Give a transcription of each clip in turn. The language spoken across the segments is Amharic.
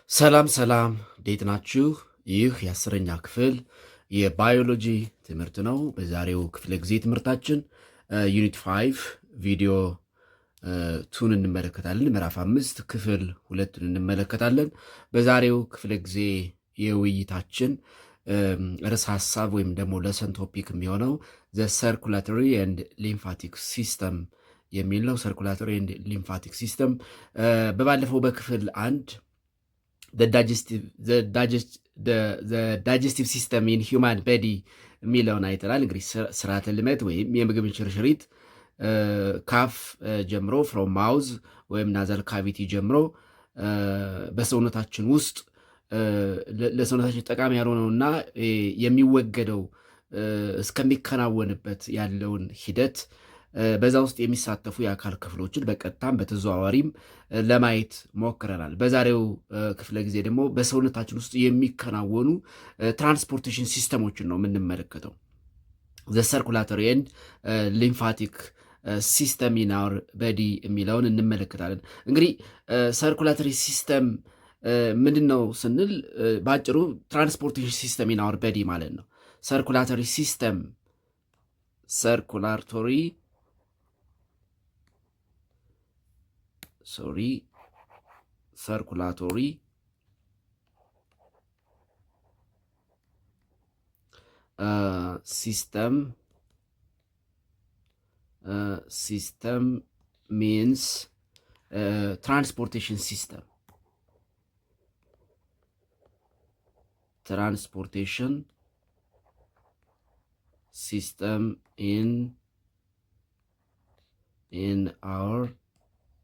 ሰላም ሰላም እንዴት ናችሁ? ይህ የአስረኛ ክፍል የባዮሎጂ ትምህርት ነው። በዛሬው ክፍለ ጊዜ ትምህርታችን ዩኒት 5 ቪዲዮ ቱን እንመለከታለን። ምዕራፍ 5 ክፍል 2ን እንመለከታለን። በዛሬው ክፍለ ጊዜ የውይይታችን ርዕሰ ሀሳብ ወይም ደግሞ ለሰን ቶፒክ የሚሆነው ዘ ሰርኩላቶሪ ኤንድ ሊምፋቲክ ሲስተም የሚል ነው። ሰርኩላቶሪ ኤንድ ሊምፋቲክ ሲስተም በባለፈው በክፍል 1 ዳይጀስቲቭ ሲስተም ኢን ሂውማን ቦዲ የሚለውን አይተናል። እንግዲህ ስርዓተ ልመት ወይም የምግብ እንሽርሽሪት ካፍ ጀምሮ ፍሮም ማውዝ ወይም ናዛል ካቪቲ ጀምሮ በሰውነታችን ውስጥ ለሰውነታችን ጠቃሚ ያልሆነውና የሚወገደው እስከሚከናወንበት ያለውን ሂደት በዛ ውስጥ የሚሳተፉ የአካል ክፍሎችን በቀጥታም በተዘዋዋሪም ለማየት ሞክረናል። በዛሬው ክፍለ ጊዜ ደግሞ በሰውነታችን ውስጥ የሚከናወኑ ትራንስፖርቴሽን ሲስተሞችን ነው የምንመለከተው። ዘ ሰርኩላቶሪ ኤንድ ሊምፋቲክ ሲስተም ኢን አወር በዲ የሚለውን እንመለከታለን። እንግዲህ ሰርኩላቶሪ ሲስተም ምንድን ነው ስንል በአጭሩ ትራንስፖርቴሽን ሲስተም ኢን አወር በዲ ማለት ነው። ሰርኩላቶሪ ሲስተም circulatory system means transportation system in our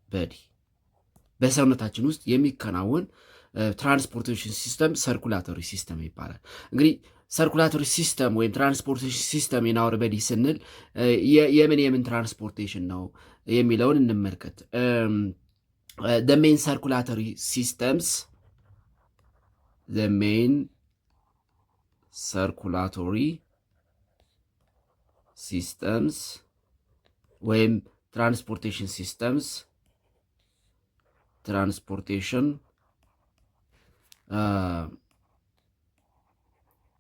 body በሰውነታችን ውስጥ የሚከናወን ትራንስፖርቴሽን ሲስተም ሰርኩላቶሪ ሲስተም ይባላል። እንግዲህ ሰርኩላቶሪ ሲስተም ወይም ትራንስፖርቴሽን ሲስተም ኢን አወር ቦዲ ስንል የምን ትራንስፖርቴሽን ነው የሚለውን እንመልከት። the main circulatory systems ወይም ትራንስፖርቴሽን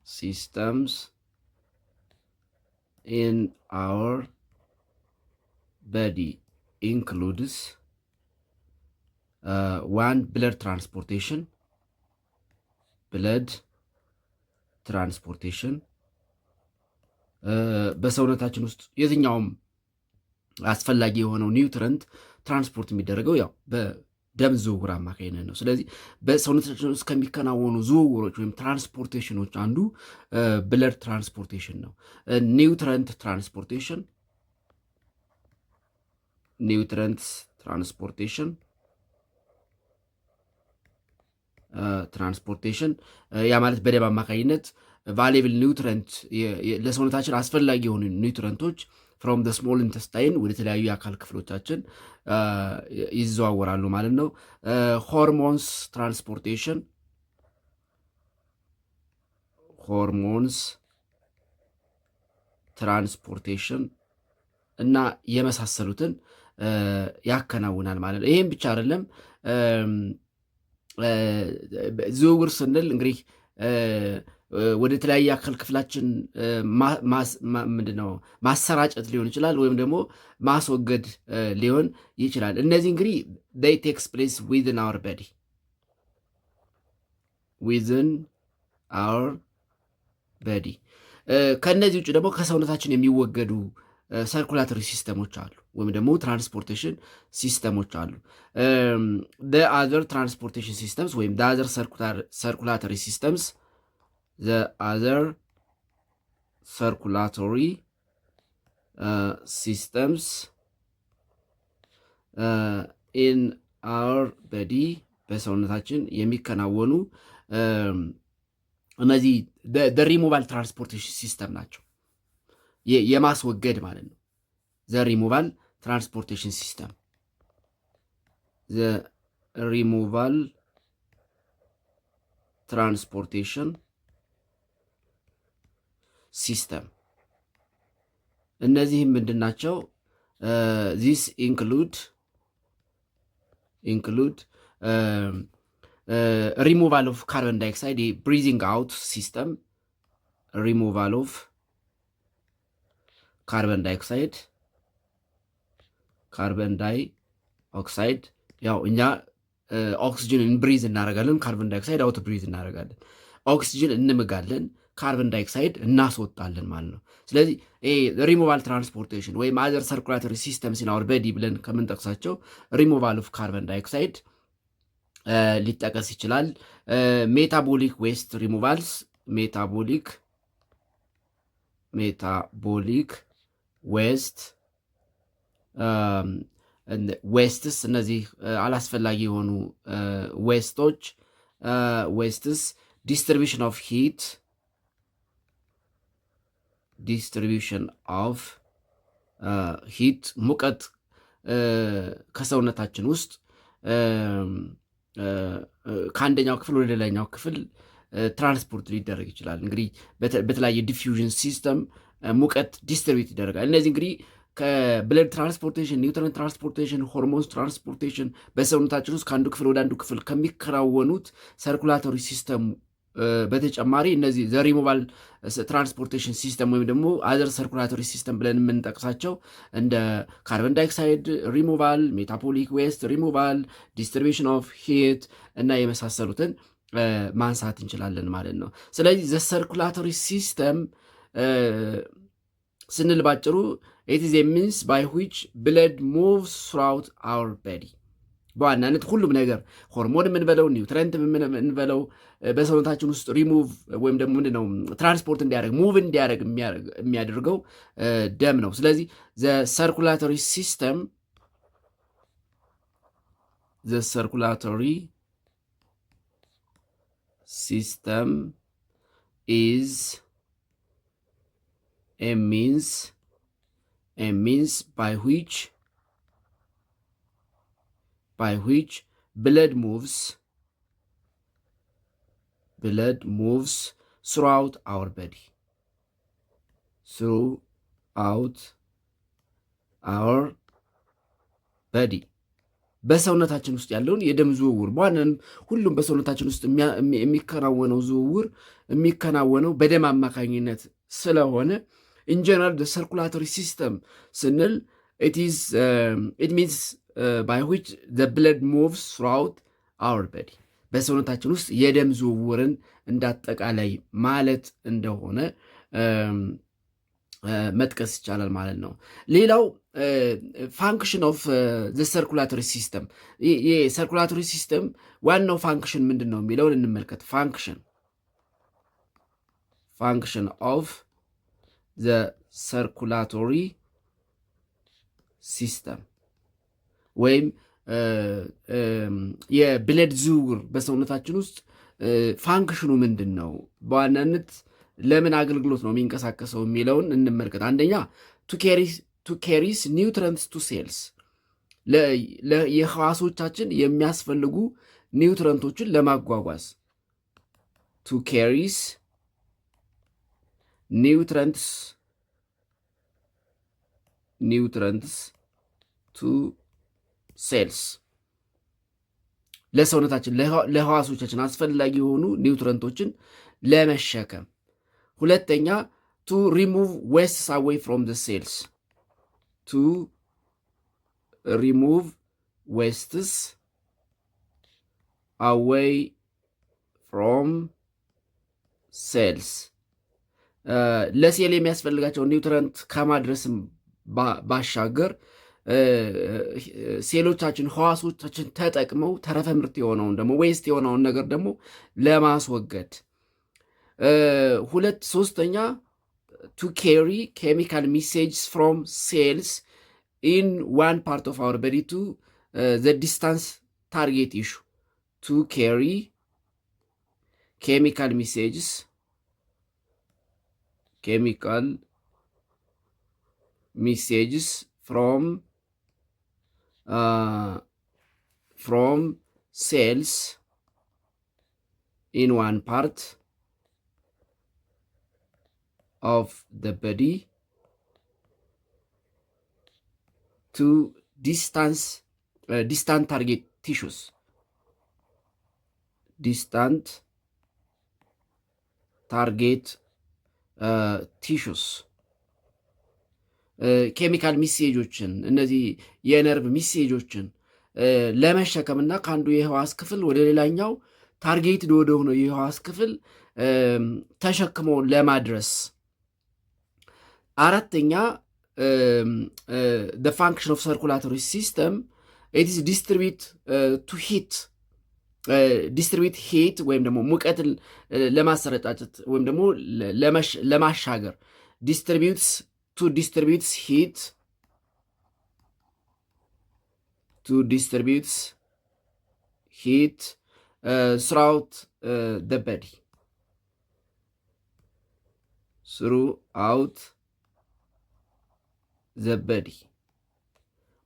systems in our body includes one blood transportation በሰውነታችን ውስጥ የትኛውም አስፈላጊ የሆነው ኒውትረንት ትራንስፖርት የሚደረገው ያው በደም ዝውውር አማካኝነት ነው። ስለዚህ በሰውነታችን ውስጥ ከሚከናወኑ ዝውውሮች ወይም ትራንስፖርቴሽኖች አንዱ ብለድ ትራንስፖርቴሽን ነው። ኒውትረንት ትራንስፖርቴሽን ያ ማለት በደም አማካኝነት ቫሌብል ኒውትረንት ለሰውነታችን አስፈላጊ የሆኑ ኒውትረንቶች ፍሮም ደ ስሞል ኢንተስታይን ወደ ተለያዩ የአካል ክፍሎቻችን ይዘዋወራሉ ማለት ነው። ሆርሞንስ ትራንስፖርቴሽን እና የመሳሰሉትን ያከናውናል ማለት ነው። ይህም ብቻ አይደለም። ዝውውር ስንል እንግዲህ ወደ ተለያየ አካል ክፍላችን ምንድነው ማሰራጨት ሊሆን ይችላል፣ ወይም ደግሞ ማስወገድ ሊሆን ይችላል። እነዚህ እንግዲህ they takes place within our body ከእነዚህ ውጭ ደግሞ ከሰውነታችን የሚወገዱ ሰርኩላቶሪ ሲስተሞች አሉ፣ ወይም ደግሞ ትራንስፖርቴሽን ሲስተሞች አሉ። the other transportation systems ወይም the other circulatory systems in our body በሰውነታችን የሚከናወኑ እነዚህ the removal transportation system ናቸው። የማስወገድ ማለት ነው። the removal transportation system እነዚህም ምንድን ናቸው? this include ሪሙቫል ኦፍ ካርበን ዳይኦክሳይድ ብሪዚንግ አውት ሲስተም ሪሙቫል ኦፍ ካርበን ዳይኦክሳይድ ያው እኛ ኦክሲጅን ብሪዝ እናደርጋለን፣ ካርበን ዳይኦክሳይድ አውት ብሪዝ እናደርጋለን። ኦክሲጅን እንምጋለን፣ ካርበን ዳይኦክሳይድ እናስወጣለን ማለት ነው። ስለዚህ ሪሙቫል ትራንስፖርቴሽን ወይም አዘር ሰርኩላቶሪ ሲስተም ሲናወር በዲ ብለን ከምንጠቅሳቸው ሪሙቫል ኦፍ ካርበን ዳይኦክሳይድ ሊጠቀስ ይችላል። ሜታቦሊክ ዌስት ሪሙቫልስ ሜታቦሊክ ዌስትስ እነዚህ አላስፈላጊ የሆኑ ዌስትስ ዲስትሪቢሽን ኦፍ ሂት ሙቀት ከሰውነታችን ውስጥ ከአንደኛው ክፍል ወደ ሌላኛው ክፍል ትራንስፖርት ሊደረግ ይችላል። እንግዲህ በተለያየ ዲፊውዥን ሲስተም ሙቀት ዲስትሪቢዩት ይደረጋል። እነዚህ እንግዲህ ከብለድ ትራንስፖርቴሽን፣ ኒውትረንት ትራንስፖርቴሽን፣ ሆርሞንስ ትራንስፖርቴሽን በሰውነታችን ውስጥ ከአንዱ ክፍል ወደ አንዱ ክፍል ከሚከናወኑት ሰርኩላቶሪ ሲስተም በተጨማሪ እነዚህ ዘሪሙቫል ትራንስፖርቴሽን ሲስተም ወይም ደግሞ አዘር ሰርኩላቶሪ ሲስተም ብለን የምንጠቅሳቸው እንደ ካርበን ዳይኦክሳይድ ሪሙቫል፣ ሜታቦሊክ ዌስት ሪሙቫል፣ ዲስትሪቢሽን ኦፍ ሂት እና የመሳሰሉትን ማንሳት እንችላለን ማለት ነው። ስለዚህ ዘ ሰርኩላቶሪ ሲስተም ስንል ባጭሩ ኢት ኢዝ ኤ ሚንስ ባይ ዊች ብለድ ሙቭስ ትራውት አወር ቦዲ። በዋናነት ሁሉም ነገር ሆርሞን የምንበለው ኒውትረንት የምንበለው በሰውነታችን ውስጥ ሪሙቭ ወይም ደግሞ ምንድነው ትራንስፖርት እንዲያደርግ ሙቭ እንዲያደርግ የሚያደርገው ደም ነው። ስለዚህ ዘ ሰርኩላቶሪ ሲስተም is a means by which blood moves throughout our body በሰውነታችን ውስጥ ያለውን የደም ዝውውር በዋናነት ሁሉም በሰውነታችን ውስጥ የሚከናወነው ዝውውር የሚከናወነው በደም አማካኝነት ስለሆነ ኢንጀነራል ሰርኩላቶሪ ሲስተም ስንል ኢት ሚንስ ባይ ዊች ዘ ብለድ ሙቭስ ትራውት አወር ቦዲ በሰውነታችን ውስጥ የደም ዝውውርን እንዳጠቃላይ ማለት እንደሆነ መጥቀስ ይቻላል ማለት ነው። ሌላው ፋንክሽን ኦፍ ዘ ሰርኩላቶሪ ሲስተም የሰርኩላቶሪ ሲስተም ዋናው ፋንክሽን ምንድን ነው የሚለውን እንመልከት። ፋንክሽን ኦፍ ዘ ሰርኩላቶሪ ሲስተም ወይም የብለድ ዝውውር በሰውነታችን ውስጥ ፋንክሽኑ ምንድን ነው፣ በዋናነት ለምን አገልግሎት ነው የሚንቀሳቀሰው የሚለውን እንመልከት። አንደኛ ቱ ኬሪስ ኒውትረንትስ ቱ ሴልስ የህዋሶቻችን የሚያስፈልጉ ኒውትረንቶችን ለማጓጓዝ ቱ ኬሪስ ኒውትረንትስ ቱ ሴልስ ለሰውነታችን ለህዋሶቻችን አስፈላጊ የሆኑ ኒውትረንቶችን ለመሸከም። ሁለተኛ ቱ ሪሙቭ ዌስትስ አዌይ ፍሮም ዘ ሴልስ አዌይ ፍሮም ሴልስ ለሴል የሚያስፈልጋቸው ኒውትረንት ከማድረስም ባሻገር ሴሎቻችን ህዋሶቻችን ተጠቅመው ተረፈ ምርት የሆነውን ደግሞ ዌስት የሆነውን ነገር ደግሞ ለማስወገድ። ሶስተኛ ቱ ኬሪ ኬሚካል ሜሴጅስ ፍሮም ሴልስ ኢን ዋን ፓርት ኦፍ አወር ቦዲ ቱ ዘ ዲስታንስ ታርጌት ኢሹ ቱ ኬሪ ኬሚካል ሜሴጅስ from cells in one part of the body to distant target tissues ዲስታንት ታርጌት ቲሹስ ኬሚካል ሚሴጆችን እነዚህ የነርቭ ሚሴጆችን ለመሸከምና ከአንዱ የህዋስ ክፍል ወደ ሌላኛው ታርጌትድ ወደ ሆነው የህዋስ ክፍል ተሸክሞ ለማድረስ። አራተኛ the function of circulatory system it is distribute heat ወይም ደግሞ ሙቀትን ለማሰረጫጨት ወይም ደግሞ ለማሻገር distributes heat throughout the body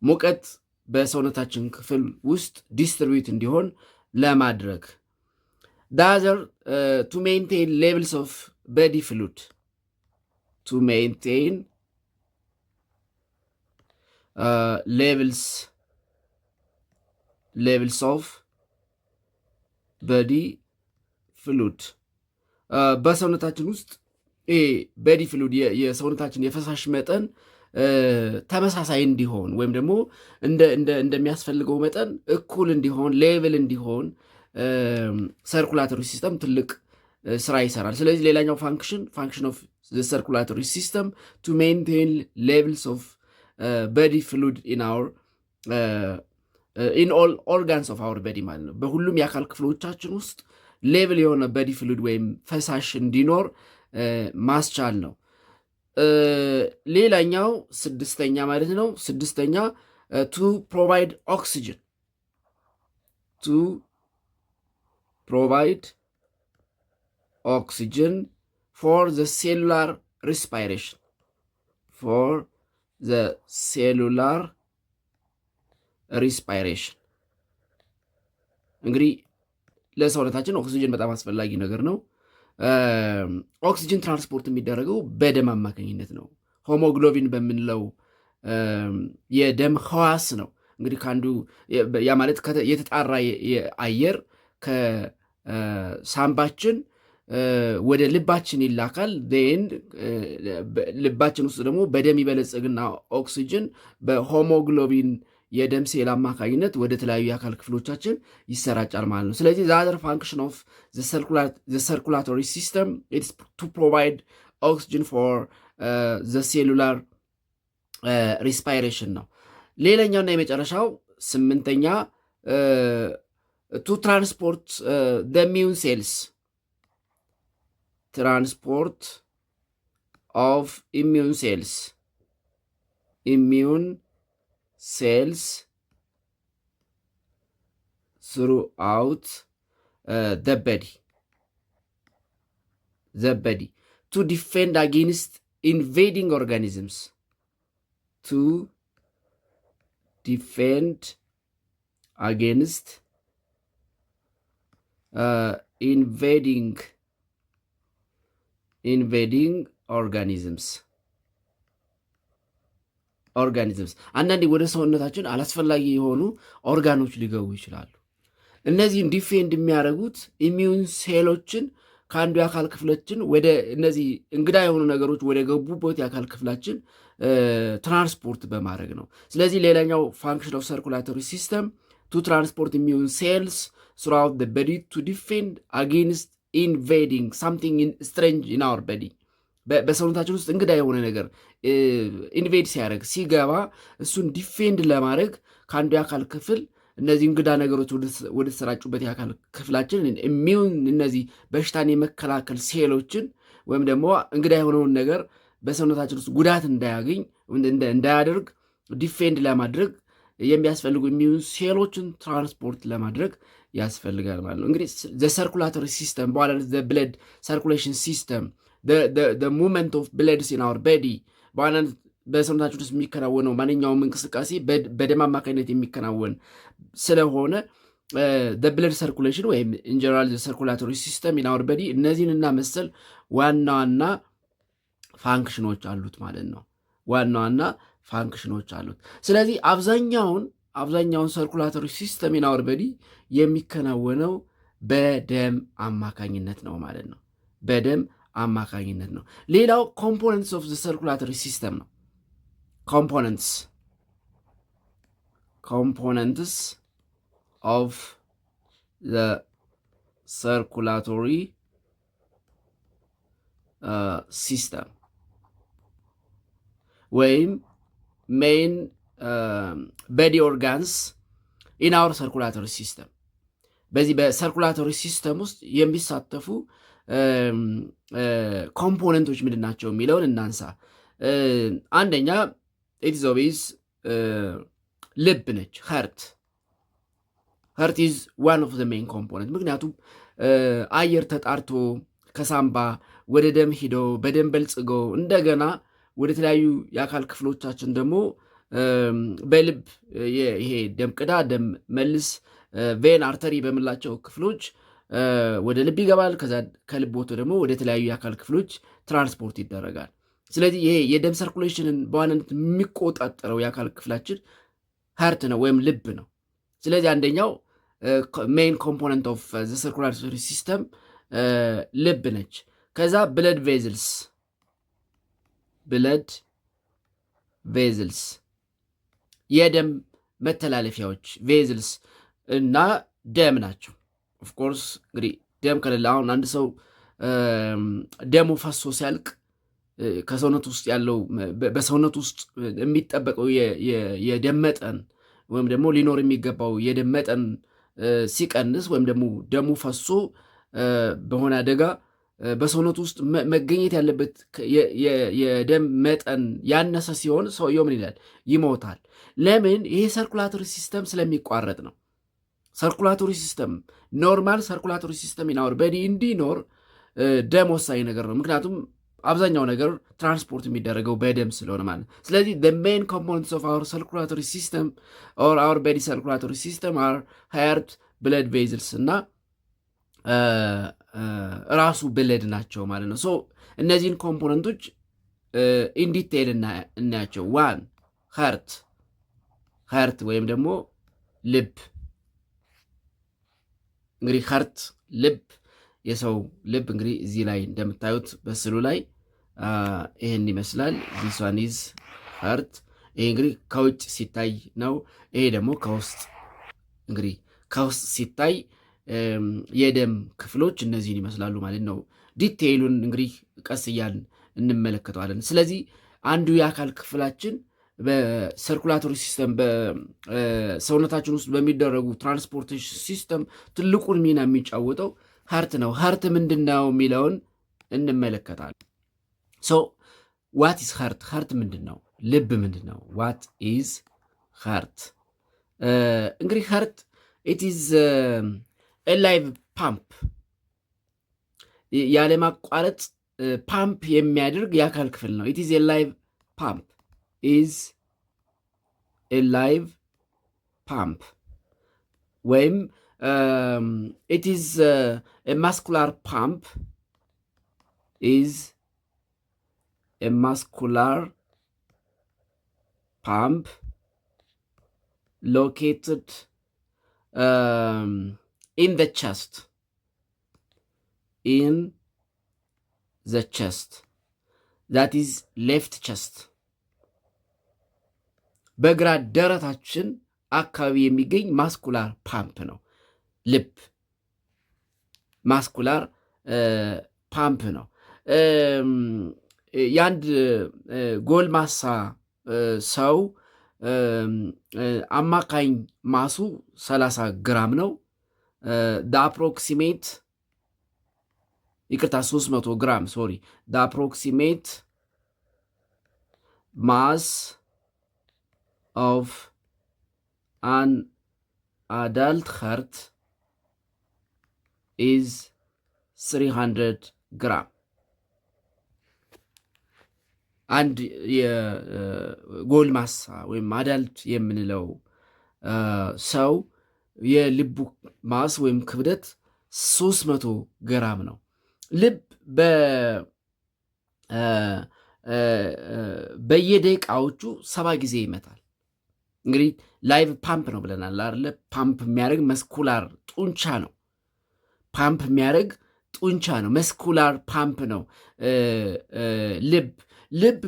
ሙቀት በሰውነታችን ክፍል ውስጥ ዲስትሪቢዩት እንዲሆን ለማድረግ። the other to maintain levels of body fluid levels of body fluid በሰውነታችን ውስጥ በዲ ፍሉድ የሰውነታችን የፈሳሽ መጠን ተመሳሳይ እንዲሆን ወይም ደግሞ እንደሚያስፈልገው መጠን እኩል እንዲሆን ሌቭል እንዲሆን ሰርኩላቶሪ ሲስተም ትልቅ ስራ ይሰራል። ስለዚህ ሌላኛው ፋንክሽን ኦፍ ሰርኩላቶሪ ሲስተም ቱ ሜንቴን ሌቭልስ ኦፍ በዲ ፍሉድ ኢን ኦል ኦርጋንስ ኦፍ አወር በዲ ማለት ነው። በሁሉም የአካል ክፍሎቻችን ውስጥ ሌቭል የሆነ በዲ ፍሉድ ወይም ፈሳሽ እንዲኖር ማስቻል ነው። ሌላኛው ስድስተኛ ማለት ነው። ስድስተኛ ቱ ፕሮቫይድ ኦክሲጅን ፎር ዘ ሴሉላር ሪስፓይሬሽን እንግዲህ ለሰውነታችን ኦክሲጅን በጣም አስፈላጊ ነገር ነው። ኦክሲጅን ትራንስፖርት የሚደረገው በደም አማካኝነት ነው። ሆሞግሎቢን በምንለው የደም ህዋስ ነው። እንግዲህ ከአንዱ ያ ማለት የተጣራ አየር ከሳምባችን ወደ ልባችን ይላካል። ልባችን ውስጥ ደግሞ በደም ይበለጽግና ኦክሲጅን በሆሞግሎቢን የደም ሴል አማካኝነት ወደ ተለያዩ የአካል ክፍሎቻችን ይሰራጫል ማለት ነው። ስለዚህ the other function of the circulatory system is to provide oxygen for the cellular respiration ነው። ሌላኛውና የመጨረሻው ስምንተኛ to transport the immune cells throughout the body to defend against invading organisms invading organisms አንዳንዴ ወደ ሰውነታችን አላስፈላጊ የሆኑ ኦርጋኖች ሊገቡ ይችላሉ። እነዚህን ዲፌንድ የሚያደርጉት ኢሚዩን ሴሎችን ከአንዱ የአካል ክፍላችን ወደ እነዚህ እንግዳ የሆኑ ነገሮች ወደ ገቡበት የአካል ክፍላችን ትራንስፖርት በማድረግ ነው። ስለዚህ ሌላኛው ፋንክሽን ኦፍ ሰርኩላቶሪ ሲስተም ቱ ትራንስፖርት ኢሚዩን ሴልስ throughout the body to defend against invading something strange in our body በሰውነታችን ውስጥ እንግዳ የሆነ ነገር ኢንቬድ ሲያደርግ ሲገባ እሱን ዲፌንድ ለማድረግ ከአንዱ የአካል ክፍል እነዚህ እንግዳ ነገሮች ወደ ተሰራጩበት የአካል ክፍላችን ኢሚዩን እነዚህ በሽታን የመከላከል ሴሎችን ወይም ደግሞ እንግዳ የሆነውን ነገር በሰውነታችን ውስጥ ጉዳት እንዳያደርግ ዲፌንድ ለማድረግ የሚያስፈልጉ ኢሚዩን ሴሎችን ትራንስፖርት ለማድረግ ያስፈልጋል ማለት ነው። እንግዲህ ዘ ሰርኩላቶሪ ሲስተም በኋላ ዘ ብለድ ሰርኩሌሽን ሲስተም the movement of bloods in our body በዋናነት በሰውነታችን ውስጥ የሚከናወነው ማንኛውም እንቅስቃሴ በደም አማካኝነት የሚከናወን ስለሆነ the blood circulation ወይም in general the circulatory system in our body እነዚህንና መሰል ዋና ዋና ፋንክሽኖች አሉት ማለት ነው። ዋና ዋና ፋንክሽኖች አሉት። ስለዚህ አብዛኛውን ሰርኩላቶሪ ሲስተም in our body የሚከናወነው በደም አማካኝነት ነው ማለት ነው። በደም አማካኝነት ነው። ሌላው ኮምፖነንትስ ኦፍ ዘ ሰርኩላቶሪ ሲስተም ነው። ኮምፖነንትስ ኦፍ ዘ ሰርኩላቶሪ ሲስተም ወይም ሜይን ቦዲ ኦርጋንስ ኢን አወር ሰርኩላቶሪ ሲስተም። በዚህ በሰርኩላቶሪ ሲስተም ውስጥ የሚሳተፉ ኮምፖነንቶች ምንድን ናቸው የሚለውን እናንሳ። አንደኛ ኢትስ ኦቤዝ ልብ ነች። ሀርት ኢዝ ዋን ኦፍ ዘ ሜይን ኮምፖነንት። ምክንያቱም አየር ተጣርቶ ከሳምባ ወደ ደም ሂዶ በደም በልጽጎ እንደገና ወደ ተለያዩ የአካል ክፍሎቻችን ደግሞ በልብ ይሄ ደም ቅዳ ደም መልስ ቬን አርተሪ በምላቸው ክፍሎች ወደ ልብ ይገባል። ከዛ ከልብ ወጥቶ ደግሞ ወደ ተለያዩ የአካል ክፍሎች ትራንስፖርት ይደረጋል። ስለዚህ ይሄ የደም ሰርኩሌሽንን በዋናነት የሚቆጣጠረው የአካል ክፍላችን ሀርት ነው ወይም ልብ ነው። ስለዚህ አንደኛው ሜይን ኮምፖነንት ኦፍ ዘ ሰርኩላቶሪ ሲስተም ልብ ነች። ከዛ ብለድ ቬዝልስ የደም መተላለፊያዎች ቬዝልስ እና ደም ናቸው። ኦፍኮርስ እንግዲህ ደም ከሌለ አሁን አንድ ሰው ደሙ ፈሶ ሲያልቅ ከሰውነት ውስጥ ያለው በሰውነት ውስጥ የሚጠበቀው የደም መጠን ወይም ደግሞ ሊኖር የሚገባው የደም መጠን ሲቀንስ ወይም ደግሞ ደሙ ፈሶ በሆነ አደጋ በሰውነት ውስጥ መገኘት ያለበት የደም መጠን ያነሰ ሲሆን ሰውየው ምን ይላል? ይሞታል። ለምን? ይሄ ሰርኩላቶሪ ሲስተም ስለሚቋረጥ ነው። ሰርኩላቶሪ ሲስተም ኖርማል ሰርኩላቶሪ ሲስተም ኢናወር በዲ እንዲኖር ደም ወሳኝ ነገር ነው። ምክንያቱም አብዛኛው ነገር ትራንስፖርት የሚደረገው በደም ስለሆነ ማለት ነው። ስለዚህ the main components of our circulatory system or our body circulatory system are heart, blood vessels እና ራሱ ብለድ ናቸው ማለት ነው። ሶ እነዚህን ኮምፖነንቶች ኢንዲቴይል እናያቸው። ዋን ሀርት ወይም ደግሞ ልብ። እንግዲህ ሀርት ልብ፣ የሰው ልብ እንግዲህ እዚህ ላይ እንደምታዩት በስሉ ላይ ይህን ይመስላል። ዚስ ዋን ኢዝ ሀርት። ይሄ እንግዲህ ከውጭ ሲታይ ነው። ይሄ ደግሞ ከውስጥ እንግዲህ ከውስጥ ሲታይ የደም ክፍሎች እነዚህን ይመስላሉ ማለት ነው። ዲቴይሉን እንግዲህ ቀስ እያልን እንመለከተዋለን። ስለዚህ አንዱ የአካል ክፍላችን በሰርኩላቶሪ ሲስተም በሰውነታችን ውስጥ በሚደረጉ ትራንስፖርቴሽን ሲስተም ትልቁን ሚና የሚጫወተው ሀርት ነው። ሀርት ምንድን ነው የሚለውን እንመለከታለን። ሶ ዋት ኢዝ ሀርት? ሀርት ምንድን ነው? ልብ ምንድን ነው? ዋት ኢዝ ሀርት? እንግዲህ ሀርት ኢት ኢዝ ላይቭ ፓምፕ፣ ያለማቋረጥ ፓምፕ የሚያደርግ የአካል ክፍል ነው። ኢት ኢዝ ላይቭ ፓምፕ ኢዝ ላይቭ ፓምፕ ወይም ኢት ኢዝ ማስኩላር ፓምፕ ኢዝ ማስኩላር ፓምፕ located in the chest. That is left chest. በግራ ደረታችን አካባቢ የሚገኝ ማስኩላር ፓምፕ ነው። ልብ ማስኩላር ፓምፕ ነው። የአንድ ጎልማሳ ሰው አማካኝ ማሱ 30 ግራም ነው። አፕሮክሲሜት 300 ግራም አፕሮክሲሜት ማስ ኦፍ አን አዳልት ሀርት ኢዝ 300 ግራም። አንድ የጎልማሳ ወይም አዳልት የምንለው ሰው የልቡ ማስ ወይም ክብደት 300 ግራም ነው። ልብ በየደቂቃዎቹ 70 ጊዜ ይመታል። እንግዲህ ላይቭ ፓምፕ ነው ብለናል አይደለ? ፓምፕ የሚያደርግ መስኩላር ጡንቻ ነው። ፓምፕ የሚያደርግ ጡንቻ ነው። መስኩላር ፓምፕ ነው። ልብ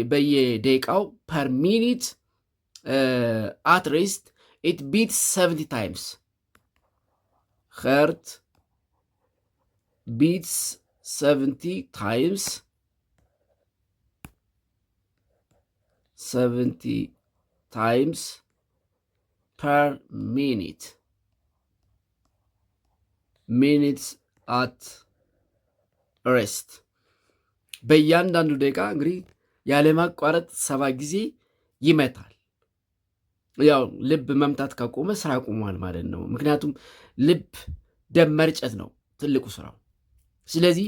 በየደቂቃው ፐር ሚኒት at rest it beats 70 times. Heart beats 70 times 70 times per minute. Minutes at rest. በእያንዳንዱ ደቂቃ እንግዲህ ያለማቋረጥ 7 ጊዜ ይመታል። ያው ልብ መምታት ካቆመ ስራ ቆሟል ማለት ነው። ምክንያቱም ልብ ደም መርጨት ነው ትልቁ ስራው። ስለዚህ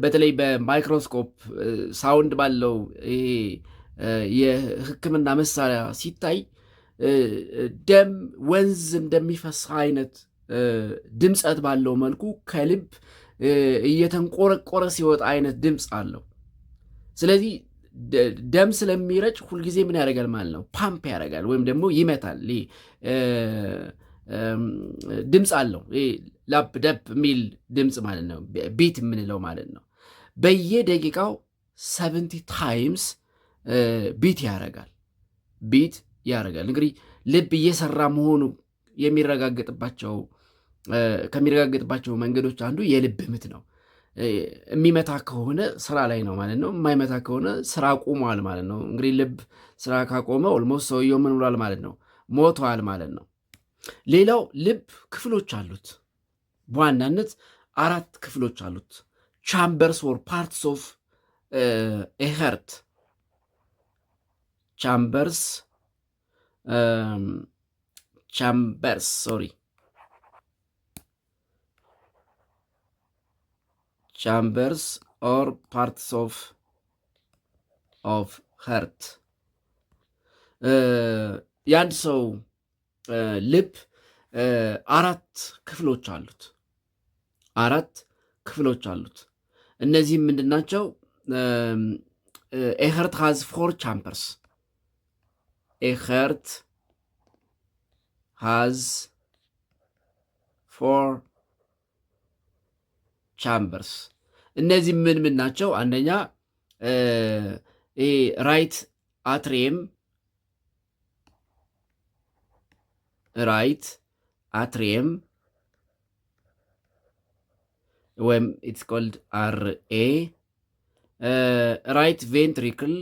በተለይ በማይክሮስኮፕ ሳውንድ ባለው ይሄ የሕክምና መሳሪያ ሲታይ ደም ወንዝ እንደሚፈስ አይነት ድምፀት ባለው መልኩ ከልብ እየተንቆረቆረ ሲወጣ አይነት ድምፅ አለው። ስለዚህ ደም ስለሚረጭ ሁልጊዜ ምን ያደርጋል ማለት ነው? ፓምፕ ያደርጋል ወይም ደግሞ ይመታል። ድምፅ አለው ላብ ደብ የሚል ድምፅ ማለት ነው፣ ቢት የምንለው ማለት ነው። በየደቂቃው 70 ታይምስ ቢት ያደርጋል። እንግዲህ ልብ እየሰራ መሆኑ ከሚረጋገጥባቸው መንገዶች አንዱ የልብ ምት ነው። የሚመታ ከሆነ ስራ ላይ ነው ማለት ነው። የማይመታ ከሆነ ስራ ቆሟል ማለት ነው። እንግዲህ ልብ ስራ ካቆመ ኦልሞስት ሰውየው ምን ብሏል ማለት ነው? ሞቷል ማለት ነው። ሌላው ልብ ክፍሎች አሉት። በዋናነት 4 ክፍሎች አሉት። ቻምበርስ ኦር ፓርትስ ኦፍ ኤ ሀርት ቻምበርስ ኦር ፓርትስ ኦፍ ሀርት። የአንድ ሰው ልብ 4 ክፍሎች አሉት። እነዚህም ምንድን ናቸው? ኤ ሀርት ሃዝ 4 ቻምበርስ። ኤ ሀርት ሃዝ 4 ቻምበርስ። እነዚህ ምን ናቸው? አንደኛ ራይት አትሪየም ወይም ኢትስ ኮልድ RA፣ ራይት ቬንትሪክል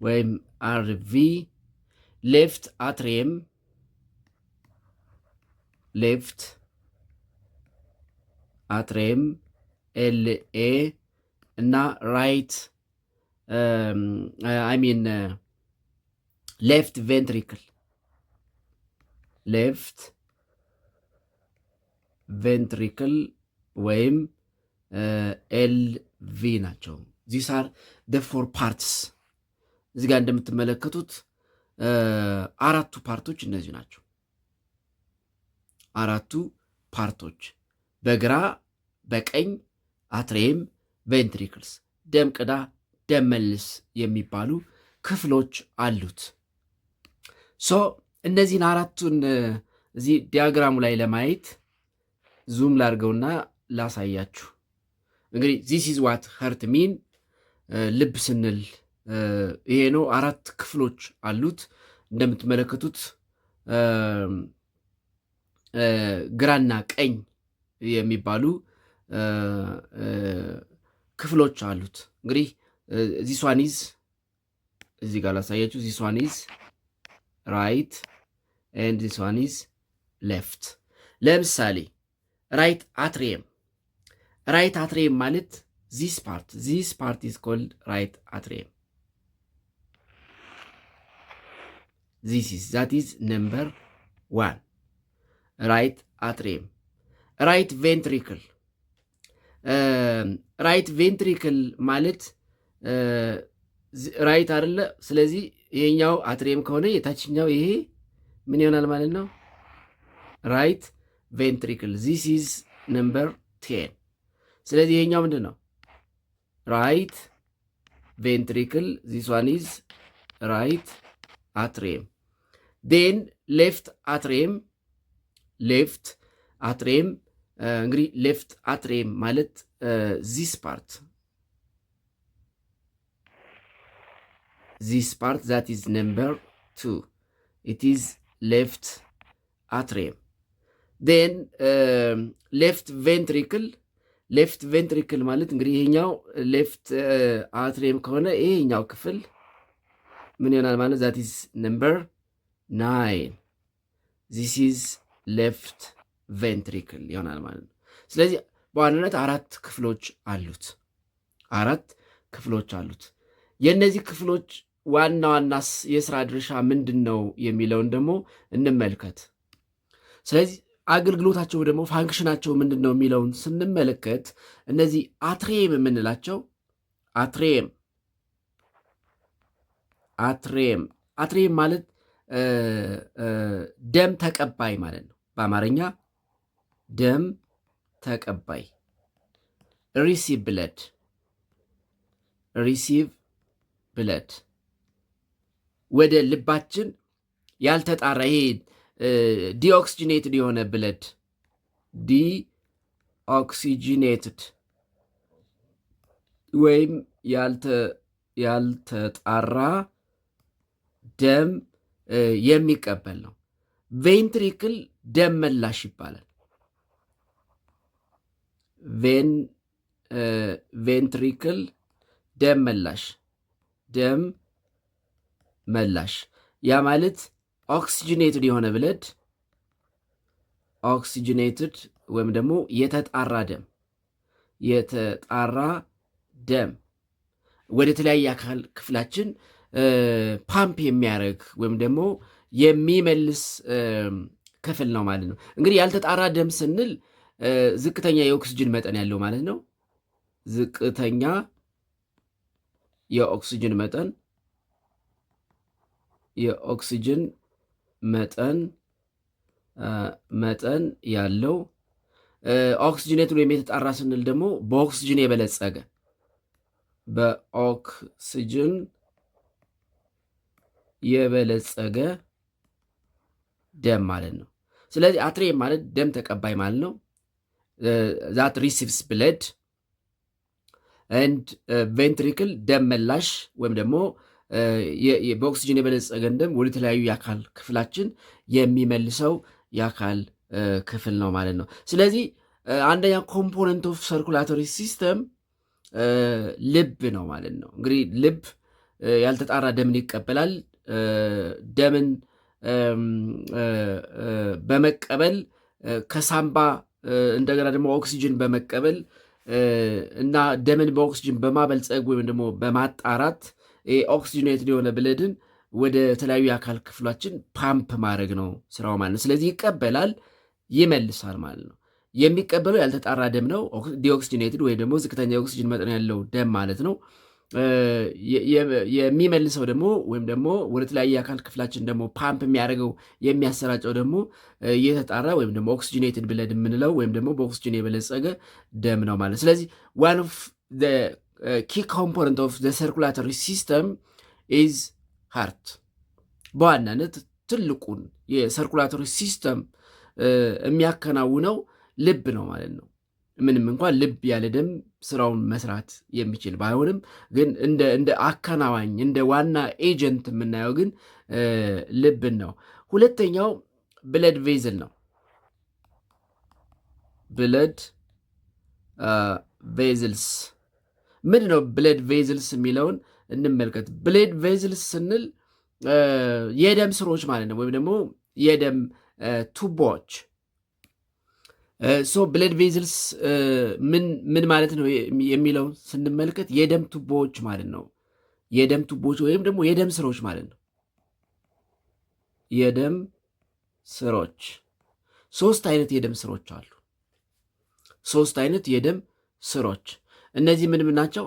ወይም RV፣ ሌፍት አትሪየም LA እና ራይት ሌፍት ቬንትሪክል ወይም LV ናቸው። ዚስ አር the 4 parts። እዚህ ጋር እንደምትመለከቱት 4ቱ ፓርቶች እነዚህ ናቸው። 4ቱ ፓርቶች በግራ በቀኝ አትሪየም፣ ቬንትሪክልስ፣ ደም ቅዳ ደም መልስ የሚባሉ ክፍሎች አሉት። እነዚህን 4ቱን እዚህ ዲያግራሙ ላይ ለማየት ዙም ላድርገውና ላሳያችሁ። እንግዲህ ዚስ ኢዝ ዋት ሀርት ሚን፣ ልብ ስንል ይሄ ነው። 4 ክፍሎች አሉት እንደምትመለከቱት ግራና ቀኝ የሚባሉ ክፍሎች አሉት። እንግዲህ ዚስዋኒዝ እዚህ ጋር ላሳያችሁ። ዚስዋኒዝ ራይት ኤንድ ዚስዋኒዝ ሌፍት። ለምሳሌ ራይት አትሪየም ማለት ዚስ ፓርት ኢዝ ኮልድ ራይት አትሪየም። ዛት ኢዝ ነምበር 1 ራይት አትሪየም። ራይት ቬንትሪክል ማለት ራይት አይደለ? ስለዚህ ይሄኛው አትሪየም ከሆነ የታችኛው ይሄ ምን ይሆናል ማለት ነው? ራይት ቬንትሪክል። ዚስ ኢዝ ነምበር 10። ስለዚህ ይሄኛው ምንድን ነው? right ventricle. This one is right atrium. Then left atrium. እንግዲህ ሌፍት አትሪየም ማለት this part that is number 2. It is left atrium. Then left ventricle ማለት እንግዲህ ይሄኛው ሌፍት አትሪየም ከሆነ ይሄኛው ክፍል ምን ይሆናል ማለት that is number 9. this is left ventricle ይሆናል ማለት ነው። ስለዚህ በዋናነት አራት ክፍሎች አሉት። የእነዚህ ክፍሎች ዋና የስራ ድርሻ ምንድን ነው የሚለውን ደግሞ እንመልከት። ስለዚህ አገልግሎታቸው ደግሞ ፋንክሽናቸው ምንድን ነው የሚለውን ስንመለከት እነዚህ አትሪየም የምንላቸው አትሪየም ማለት ደም ተቀባይ ማለት ነው። በአማርኛ ደም ተቀባይ ሪሲቭ ብለድ ወደ ልባችን ያልተጣራ ይሄ ዲኦክሲጂኔትድ የሆነ ብለድ ዲኦክሲጂኔትድ ወይም ያልተጣራ ደም የሚቀበል ነው። ቬንትሪክል ደም መላሽ ይባላል። ቬንትሪክል ደም መላሽ ያ ማለት ኦክሲጅኔትድ የሆነ ብለድ ኦክሲጅኔትድ ወይም ደግሞ የተጣራ ደም ወደ ተለያየ አካል ክፍላችን ፓምፕ የሚያደርግ ወይም ደግሞ የሚመልስ ክፍል ነው ማለት ነው። እንግዲህ ያልተጣራ ደም ስንል ዝቅተኛ የኦክሲጅን መጠን ያለው ማለት ነው። ዝቅተኛ የኦክሲጅን መጠን ያለው ኦክሲጅኔት ወይም የተጣራ ስንል ደግሞ በኦክሲጅን የበለጸገ ደም ማለት ነው። ስለዚህ አትሪየም ማለት ደም ተቀባይ ማለት ነው። ዛት ሪሲቭስ ብለድ ኤንድ ቬንትሪክል ደም መላሽ ወይም ደግሞ በኦክሲጅን የበለጸገን ደም ወደ ተለያዩ የአካል ክፍላችን የሚመልሰው የአካል ክፍል ነው ማለት ነው። ስለዚህ አንደኛ ኮምፖነንት ኦፍ ሰርኩላቶሪ ሲስተም ልብ ነው ማለት ነው። እንግዲህ ልብ ያልተጣራ ደምን ይቀበላል። ደምን በመቀበል ከሳምባ እንደገና ደግሞ ኦክሲጅን በመቀበል እና ደምን በኦክሲጅን በማበልጸግ ወይም ደግሞ በማጣራት ኦክሲጅኔትድ የሆነ ብለድን ወደ ተለያዩ የአካል ክፍላችን ፓምፕ ማድረግ ነው ስራው ማለት ነው። ስለዚህ ይቀበላል፣ ይመልሳል ማለት ነው። የሚቀበለው ያልተጣራ ደም ነው፣ ዲኦክሲጅኔትድ ወይም ደግሞ ዝቅተኛ የኦክሲጅን መጠን ያለው ደም ማለት ነው። የሚመልሰው ደግሞ ወይም ደግሞ ወደ ተለያየ የአካል ክፍላችን ደግሞ ፓምፕ የሚያደርገው የሚያሰራጨው ደግሞ የተጣራ ወይም ደግሞ ኦክሲጅኔትድ ብለድ የምንለው ወይም ደግሞ በኦክሲጅን የበለጸገ ደም ነው ማለት። ስለዚህ ዋን ኦፍ ዘ ኪ ኮምፖነንት ኦፍ ዘ ሰርኩላቶሪ ሲስተም ኢዝ ሃርት። በዋናነት ትልቁን የሰርኩላቶሪ ሲስተም የሚያከናውነው ልብ ነው ማለት ነው። ምንም እንኳን ልብ ያለ ደም ስራውን መስራት የሚችል ባይሆንም ግን እንደ አከናዋኝ እንደ ዋና ኤጀንት የምናየው ግን ልብን ነው። ሁለተኛው ብለድ ቬዝል ነው። ብለድ ቬዝልስ ምንድን ነው? ብለድ ቬዝልስ የሚለውን እንመልከት። ብለድ ቬዝልስ ስንል የደም ስሮች ማለት ነው፣ ወይም ደግሞ የደም ቱቦዎች። ብለድ ቬዝልስ ምን ማለት ነው የሚለውን ስንመልከት የደም ቱቦዎች ማለት ነው። የደም ቱቦዎች ወይም ደግሞ የደም ስሮች ማለት ነው። የደም ስሮች ሶስት አይነት የደም ስሮች አሉ። ሶስት አይነት የደም ስሮች እነዚህ ምን ናቸው?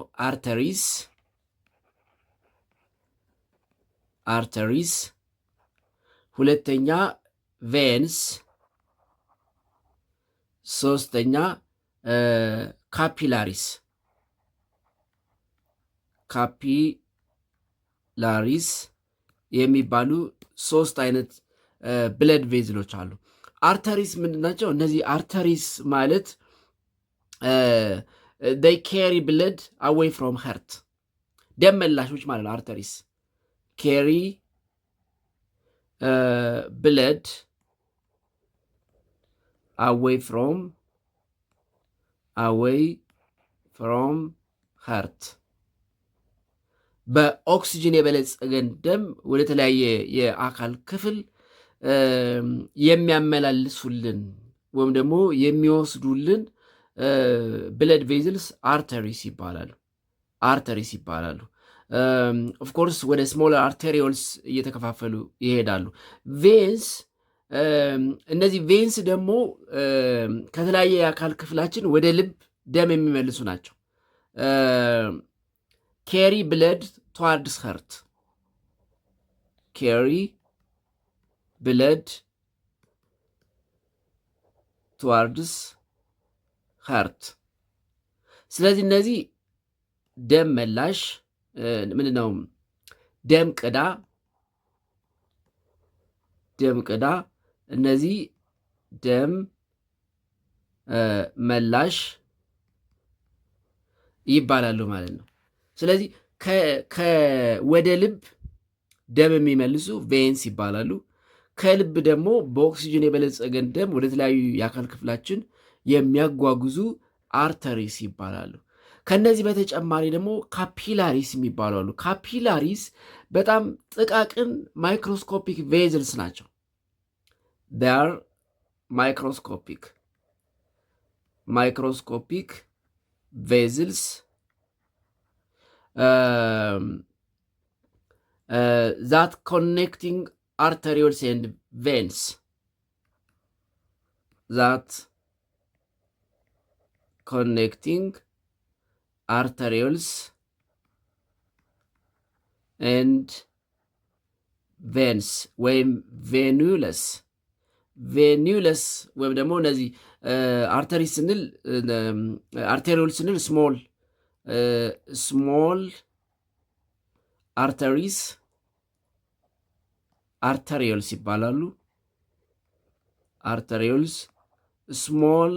አርተሪስ፣ ሁለተኛ ቬንስ፣ ሶስተኛ ካፒላሪስ። ካፒላሪስ የሚባሉ 3 አይነት ብለድ ቬዝሎች አሉ። አርተሪስ ምንድን ናቸው? እነዚህ አርተሪስ ማለት they carry blood away from heart ደም መላሾች ማለት ነው። አርተሪስ carry blood away from heart በኦክሲጅን የበለጸገን ደም ወደ ተለያየ የአካል ክፍል የሚያመላልሱልን ወይም ደግሞ የሚወስዱልን ብለድ ቬዝልስ አርተሪስ ይባላሉ። ኦፍኮርስ ወደ ስሞለር አርቴሪዮልስ እየተከፋፈሉ ይሄዳሉ። ቬንስ እነዚህ ቬንስ ደግሞ ከተለያየ የአካል ክፍላችን ወደ ልብ ደም የሚመልሱ ናቸው። ኬሪ ብለድ ትዋርድስ ሀርት ኬሪ ብለድ ትዋርድስ ሀርት። ስለዚህ እነዚህ ደም መላሽ ምንድን ነው? ደም ቅዳ እነዚህ ደም መላሽ ይባላሉ ማለት ነው። ስለዚህ ወደ ልብ ደም የሚመልሱ ቬንስ ይባላሉ። ከልብ ደግሞ በኦክሲጅን የበለጸገን ደም ወደ ተለያዩ የአካል ክፍላችን የሚያጓጉዙ አርተሪስ ይባላሉ። ከነዚህ በተጨማሪ ደግሞ ካፒላሪስ የሚባሉ አሉ። ካፒላሪስ በጣም ጥቃቅን ማይክሮስኮፒክ ቬዝልስ ናቸው። ር ማይክሮስኮፒክ ቬዝልስ ዛት ኮኔክቲንግ arterioles and veins that connecting arterioles and veins ወይም ቬኑለስ ወይም ደግሞ እነዚህ አርተሪስ ስንል አርቴሪዮል ስንል ስሞል አርተሪስ አርተሪዮልስ ይባላሉ። አርተሪዮልስ ስሞል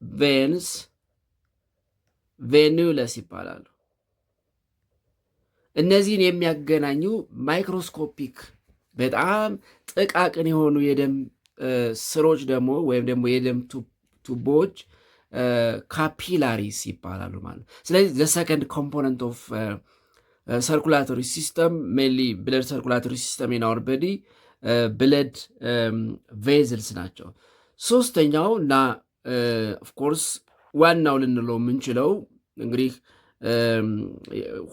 ቬንስ ቬኑለስ ይባላሉ። እነዚህን የሚያገናኙ ማይክሮስኮፒክ በጣም ጥቃቅን የሆኑ የደም ስሮች ደግሞ ወይም ደግሞ የደም ቱቦዎች ካፒላሪስ ይባላሉ ማለት። ስለዚህ ዘ ሰከንድ ኮምፖነንት ኦፍ circulatory system, mainly blood circulatory system in our body, blood vessels ናቸው። ሶስተኛው እና ኦፍኮርስ ዋናው ልንለው የምንችለው እንግዲህ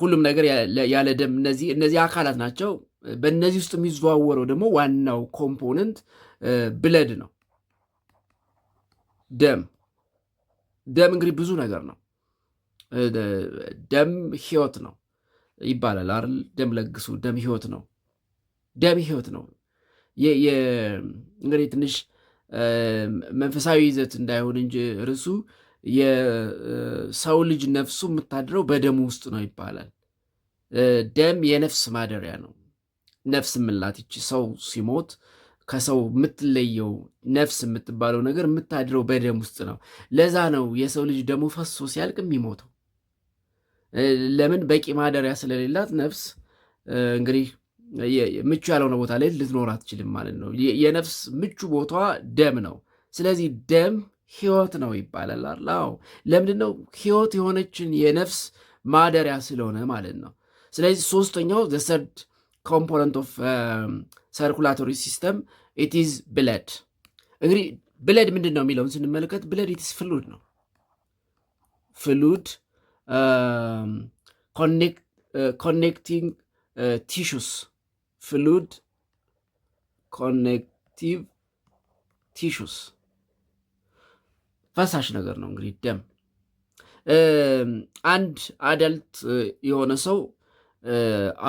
ሁሉም ነገር ያለ ደም እነዚህ አካላት ናቸው። በእነዚህ ውስጥ የሚዘዋወረው ደግሞ ዋናው ኮምፖነንት ብለድ ነው። ደም እንግዲህ ብዙ ነገር ነው። ደም ህይወት ነው ይባላል አይደል? ደም ለግሱ፣ ደም ህይወት ነው። እንግዲህ ትንሽ መንፈሳዊ ይዘት እንዳይሆን እንጂ ርዕሱ የሰው ልጅ ነፍሱ የምታድረው በደሙ ውስጥ ነው ይባላል። ደም የነፍስ ማደሪያ ነው። ነፍስ የምንላት ይቺ ሰው ሲሞት ከሰው የምትለየው ነፍስ የምትባለው ነገር የምታድረው በደም ውስጥ ነው። ለዛ ነው የሰው ልጅ ደሙ ፈሶ ሲያልቅ የሚሞተው። ለምን? በቂ ማደሪያ ስለሌላት ነፍስ እንግዲህ ምቹ ያልሆነ ቦታ ላይ ልትኖር አትችልም ማለት ነው። የነፍስ ምቹ ቦታ ደም ነው። ስለዚህ ደም ህይወት ነው ይባላል። አዎ፣ ለምንድን ነው? ህይወት የሆነችን የነፍስ ማደሪያ ስለሆነ ማለት ነው። ስለዚህ ሶስተኛው the third component of circulatory system it is blood። እንግዲህ ብለድ ምንድን ነው የሚለውን ስንመለከት ብለድ it is fluid ነው። fluid connecting tissues fluid connective tissues ፈሳሽ ነገር ነው። እንግዲህ ደም አንድ አዳልት የሆነ ሰው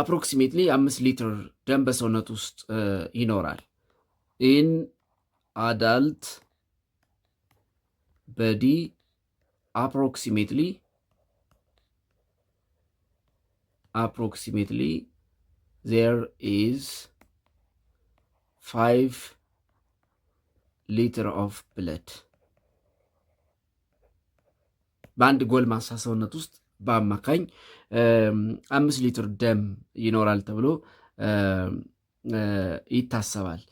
አፕሮክሲሜትሊ 5 ሊትር ደም በሰውነት ውስጥ ይኖራል። ኢን አዳልት በዲ አፕሮክሲሜትሊ approximately there is 5 ሊትር ኦፍ ብለድ በአንድ ጎልማሳ ሰውነት ውስጥ በአማካኝ 5 ሊትር ደም ይኖራል ተብሎ ይታሰባል።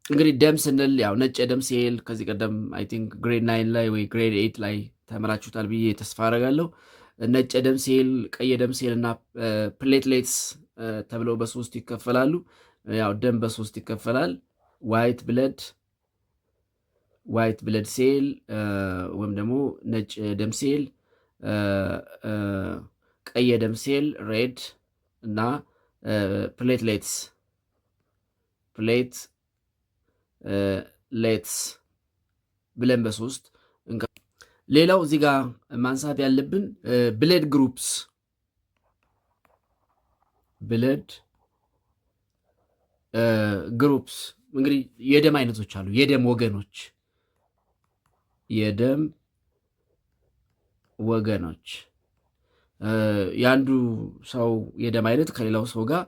እንግዲህ ደም ስንል ያው ነጭ የደም ሴል ከዚህ ቀደም አይ ቲንክ ግሬድ 9 ላይ ወይ ግሬድ 8 ላይ ተምራችሁታል ብዬ ተስፋ አደርጋለሁ። ነጭ የደም ሴል፣ ቀይ የደም ሴል እና ፕሌትሌትስ ተብለው በሶስት ይከፈላሉ። ያው ደም በሶስት ይከፈላል። ዋይት ብለድ ሴል ወይም ደግሞ ነጭ ደም ሴል፣ ቀይ ደም ሴል ሬድ እና ፕሌትሌትስ ብለን በሶስት። ሌላው እዚህ ጋር ማንሳት ያለብን ብለድ ግሩፕስ እንግዲህ የደም አይነቶች አሉ። የደም ወገኖች የአንዱ ሰው የደም አይነት ከሌላው ሰው ጋር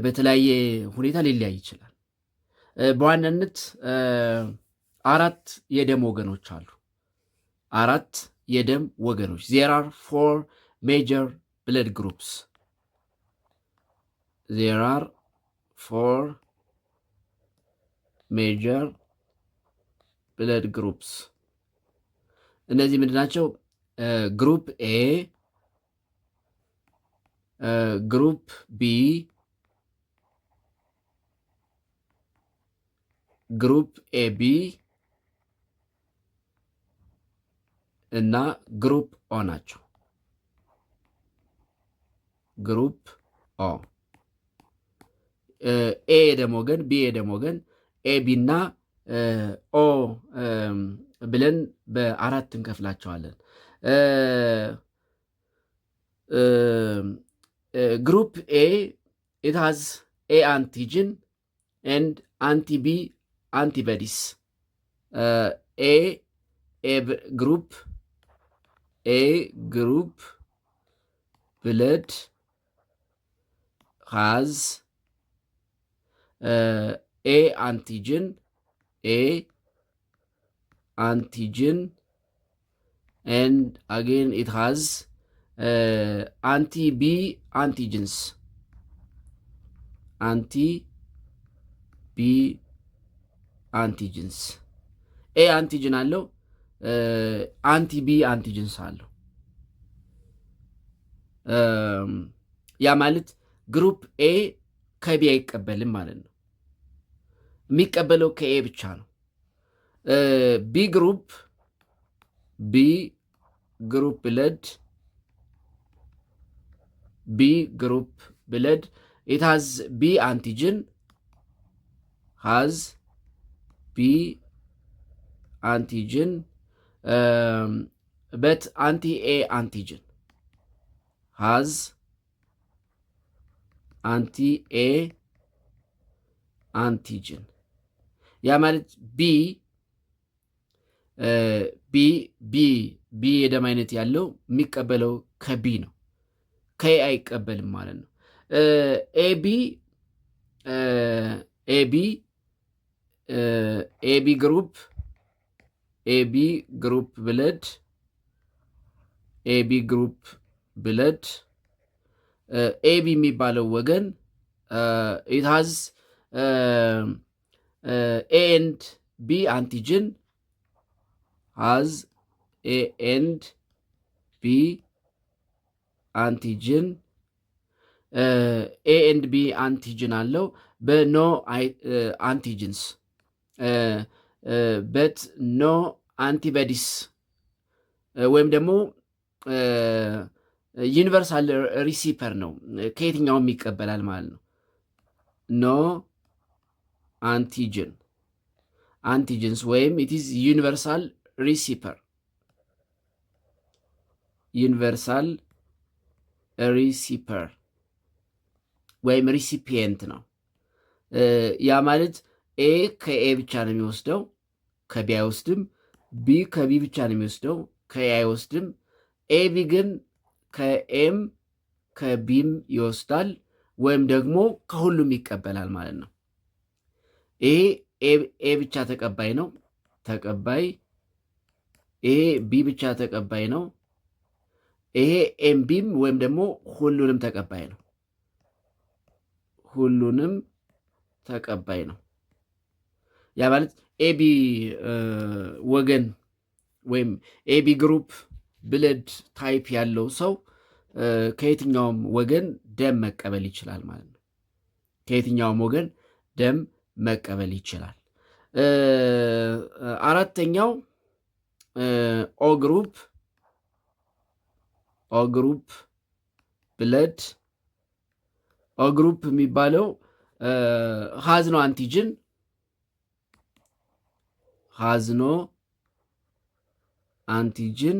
በተለያየ ሁኔታ ሊለያይ ይችላል። በዋናነት 4 የደም ወገኖች አሉ። 4 የደም ወገኖች there are 4 major blood groups. there are 4 major blood groups. እነዚህ ምንድን ናቸው? ግሩፕ ኤ፣ ግሩፕ ቢ፣ ግሩፕ ኤቢ እና ግሩፕ ኦ ናቸው። ግሩፕ ኦ ኤ የደም ወገን፣ ቢ የደም ወገን፣ ኤቢ እና ኦ ብለን በ4 እንከፍላቸዋለን። ግሩፕ ኤ it has A antigen and anti-B antibodies. A group blood has A antigen and again it has anti-B antigens. ኤ አንቲጅን አለው፣ አንቲ-ቢ አንቲጅንስ አለው። ያ ማለት ግሩፕ ኤ ከቢ አይቀበልም ማለት ነው። የሚቀበለው ከኤ ብቻ ነው። ቢ ግሩፕ ብለድ it has B antigen but anti-A antigen ያ ማለት ቢ የደም አይነት ያለው የሚቀበለው ከቢ ነው፣ ከኤ አይቀበልም ማለት ነው። ኤቢ ግሩፕ ብለድ ኤቢ የሚባለው ወገን it has A and B antigen ኤ ኤንድ ቢ አንቲጅን አለው በኖ አንቲጅንስ በት ኖ አንቲቦዲስ ወይም ደግሞ ዩኒቨርሳል ሪሲፐር ነው፣ ከየትኛውም ይቀበላል ማለት ነው። ኖ አንቲጅንስ ወይም ኢት ኢዝ ዩኒቨርሳል ሪሲፐር ወይም ሪሲፒየንት ነው። ያ ማለት ኤ ከኤ ብቻ ነው የሚወስደው፣ ከቢ አይወስድም። ቢ ከቢ ብቻ ነው የሚወስደው፣ ከኤ አይወስድም። ኤቢ ግን ከኤም ከቢም ይወስዳል ወይም ደግሞ ከሁሉም ይቀበላል ማለት ነው። ይሄ ኤ ብቻ ተቀባይ ነው፣ ተቀባይ። ይሄ ቢ ብቻ ተቀባይ ነው። ይሄ ኤም ቢም ወይም ደግሞ ሁሉንም ተቀባይ ነው፣ ሁሉንም ተቀባይ ነው። ያ ማለት ኤቢ ወገን ወይም ኤቢ ግሩፕ ብለድ ታይፕ ያለው ሰው ከየትኛውም ወገን ደም መቀበል ይችላል ማለት ነው። ከየትኛውም ወገን ደም መቀበል ይችላል። አራተኛው ኦ ግሩፕ ብለድ ኦ ግሩፕ የሚባለው ሀዝኖ አንቲጅን ሀዝኖ አንቲጅን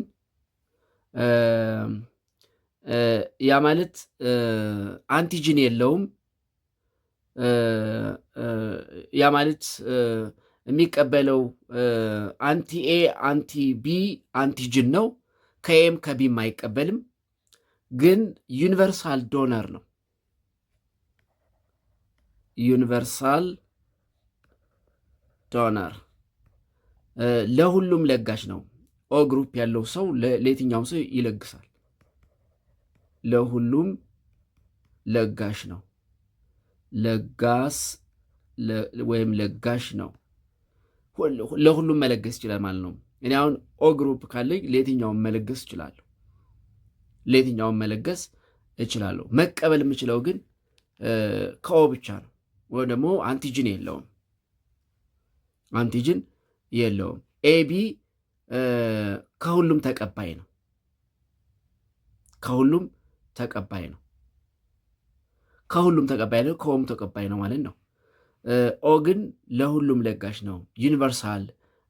ያ ማለት አንቲጅን የለውም። ያ ማለት የሚቀበለው አንቲ ኤ አንቲ ቢ አንቲጅን ነው። ከኤም ከቢም አይቀበልም፣ ግን ዩኒቨርሳል ዶነር ነው። ዩኒቨርሳል ዶነር ለሁሉም ለጋሽ ነው። ኦ ግሩፕ ያለው ሰው ለየትኛውም ሰው ይለግሳል። ለሁሉም ለጋሽ ነው። ለጋስ ወይም ለጋሽ ነው። ለሁሉም መለገስ ይችላል ማለት ነው። እኔ አሁን ኦ ግሩፕ ካለኝ ለየትኛውም መለገስ እችላለሁ። ለየትኛውም መለገስ እችላለሁ። መቀበል የምችለው ግን ከኦ ብቻ ነው። ወይ ደግሞ አንቲጅን የለውም። አንቲጅን የለውም። ኤቢ ከሁሉም ተቀባይ ነው። ከሁሉም ተቀባይ ነው። ከሁሉም ተቀባይ ነው። ከኦም ተቀባይ ነው ማለት ነው። ኦ ግን ለሁሉም ለጋሽ ነው። ዩኒቨርሳል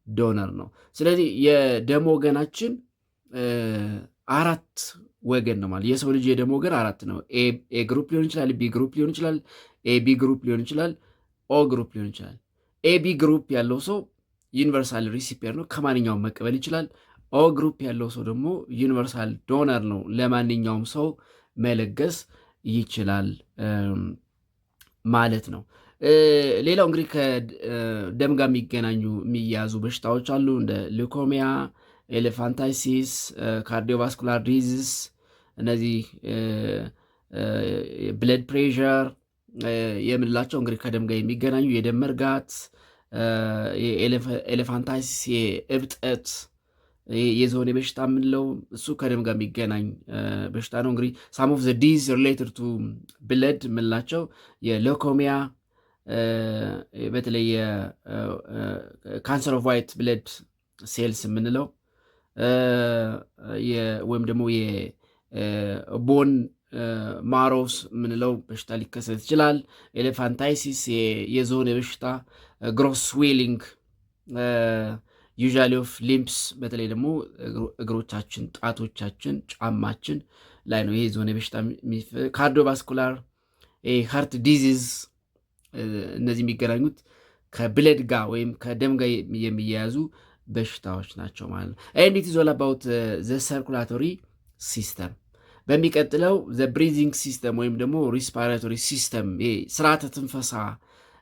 ዶነር ነው። ስለዚህ የደም ወገናችን አራት ወገን ነው ማለት የሰው ልጅ የደም ወገን አራት ነው። ኤ ግሩፕ ሊሆን ይችላል፣ ቢ ግሩፕ ሊሆን ይችላል፣ ኤቢ ግሩፕ ሊሆን ይችላል፣ ኦ ግሩፕ ሊሆን ይችላል። ኤቢ ግሩፕ ያለው ሰው ዩኒቨርሳል ሪሲፒየር ነው፣ ከማንኛውም መቀበል ይችላል። ኦ ግሩፕ ያለው ሰው ደግሞ ዩኒቨርሳል ዶነር ነው፣ ለማንኛውም ሰው መለገስ ይችላል ማለት ነው። ሌላው እንግዲህ ከደም ጋር የሚያያዙ በሽታዎች አሉ እንደ ሊኮሚያ፣ ኤሌፋንታይሲስ፣ ካርዲዮቫስኩላር ዲዚዝ፣ እነዚህ ብለድ ፕሬሸር የምንላቸው እንግዲህ ከደም ጋር የሚገናኙ የደም መርጋት፣ ኤሌፋንታይሲስ የእብጠት የዝሆኔ በሽታ የምንለው እሱ ከደም ጋር የሚገናኝ በሽታ ነው። እንግዲህ ሳም ኦፍ ዘ ዲዝ ሪሌትድ ቱ ብለድ የምንላቸው የሎኮሚያ በተለይ ካንሰር ኦፍ ዋይት ብለድ ሴልስ የምንለው ወይም ደግሞ የቦን ማሮስ የምንለው በሽታ ሊከሰት ይችላል። ኤሌፋንታይሲስ የዝሆኔ በሽታ፣ ግሮስ ስዌሊንግ ዩዥዋሊ ኦፍ ሊምፕስ በተለይ ደግሞ እግሮቻችን፣ ጣቶቻችን፣ ጫማችን ላይ ነው ይሄ ዝሆኔ በሽታ። ካርዲዮቫስኩላር ሃርት ዲዚዝ እነዚህ የሚገናኙት ከብለድ ጋር ወይም ከደም ጋር የሚያያዙ በሽታዎች ናቸው ማለት ነው። ኤንድ ኢት ኢዝ ኦል አባውት ዘ ሰርኩላቶሪ ሲስተም። በሚቀጥለው ዘ ብሪዚንግ ሲስተም ወይም ደግሞ ሪስፓራቶሪ ሲስተም ስርዓተ ትንፈሳ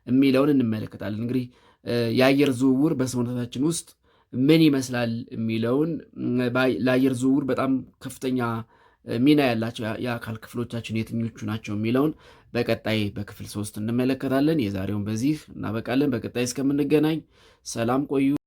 የሚለውን እንመለከታለን። እንግዲህ የአየር ዝውውር በሰውነታችን ውስጥ ምን ይመስላል የሚለውን ለአየር ዝውውር በጣም ከፍተኛ ሚና ያላቸው የአካል ክፍሎቻችን የትኞቹ ናቸው የሚለውን በቀጣይ በክፍል 3 እንመለከታለን። የዛሬውን በዚህ እናበቃለን። በቀጣይ እስከምንገናኝ ሰላም ቆዩ።